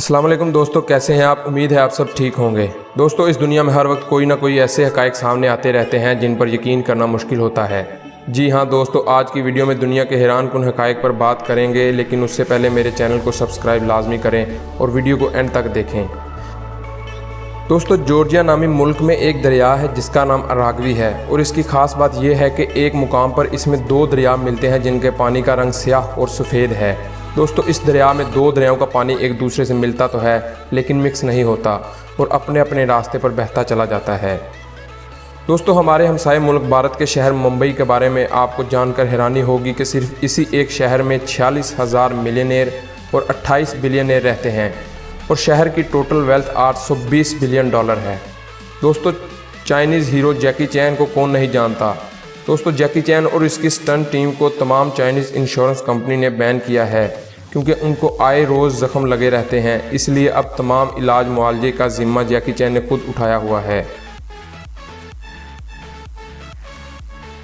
अस्सलाम वालेकुम दोस्तों, कैसे हैं आप। उम्मीद है आप सब ठीक होंगे। दोस्तों, इस दुनिया में हर वक्त कोई ना कोई ऐसे हक़ाइक़ सामने आते रहते हैं जिन पर यकीन करना मुश्किल होता है। जी हाँ दोस्तों, आज की वीडियो में दुनिया के हैरानकुन हक़ाइक़ पर बात करेंगे, लेकिन उससे पहले मेरे चैनल को सब्सक्राइब लाजमी करें और वीडियो को एंड तक देखें। दोस्तों, जॉर्जिया नामी मुल्क में एक दरिया है जिसका नाम अरागवी है, और इसकी ख़ास बात यह है कि एक मुकाम पर इसमें दो दरिया मिलते हैं जिनके पानी का रंग स्याह और सफ़ेद है। दोस्तों, इस दरिया में दो दरियाओं का पानी एक दूसरे से मिलता तो है लेकिन मिक्स नहीं होता और अपने अपने रास्ते पर बहता चला जाता है। दोस्तों, हमारे हमसाए मुल्क भारत के शहर मुंबई के बारे में आपको जानकर हैरानी होगी कि सिर्फ इसी एक शहर में 46,000 मिलियनेयर और 28 बिलियनेयर रहते हैं और शहर की टोटल वेल्थ $820 बिलियन है। दोस्तों, चाइनीज़ हीरो जैकी चैन को कौन नहीं जानता। दोस्तों, जैकी चैन और इसकी स्टंट टीम को तमाम चाइनीज़ इंश्योरेंस कंपनी ने बैन किया है क्योंकि उनको आए रोज़ ज़ख्म लगे रहते हैं, इसलिए अब तमाम इलाज मुआवजे का ज़िम्मा जैकी चैन ने खुद उठाया हुआ है।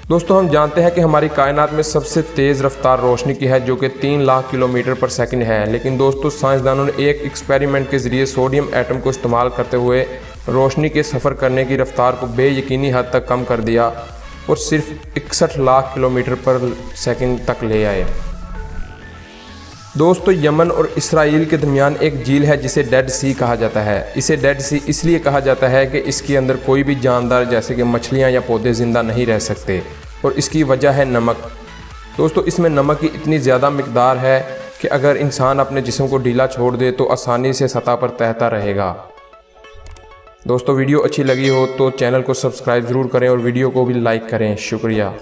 दोस्तों, हम जानते हैं कि हमारी कायनात में सबसे तेज़ रफ्तार रोशनी की है जो कि 3 लाख किलोमीटर पर सेकंड है। लेकिन दोस्तों, साइंसदानों ने एक एक्सपेरिमेंट के ज़रिए सोडियम एटम को इस्तेमाल करते हुए रोशनी के सफ़र करने की रफ्तार को बेयकीनी हद तक कम कर दिया और सिर्फ 61 लाख किलोमीटर पर सेकंड तक ले आए। दोस्तों, यमन और इसराइल के दरमियान एक झील है जिसे डेड सी कहा जाता है। इसे डेड सी इसलिए कहा जाता है कि इसके अंदर कोई भी जानदार जैसे कि मछलियां या पौधे ज़िंदा नहीं रह सकते और इसकी वजह है नमक। दोस्तों, इसमें नमक की इतनी ज़्यादा मिकदार है कि अगर इंसान अपने जिस्म को ढीला छोड़ दे तो आसानी से सतह पर तैरता रहेगा। दोस्तों, वीडियो अच्छी लगी हो तो चैनल को सब्सक्राइब ज़रूर करें और वीडियो को भी लाइक करें। शुक्रिया।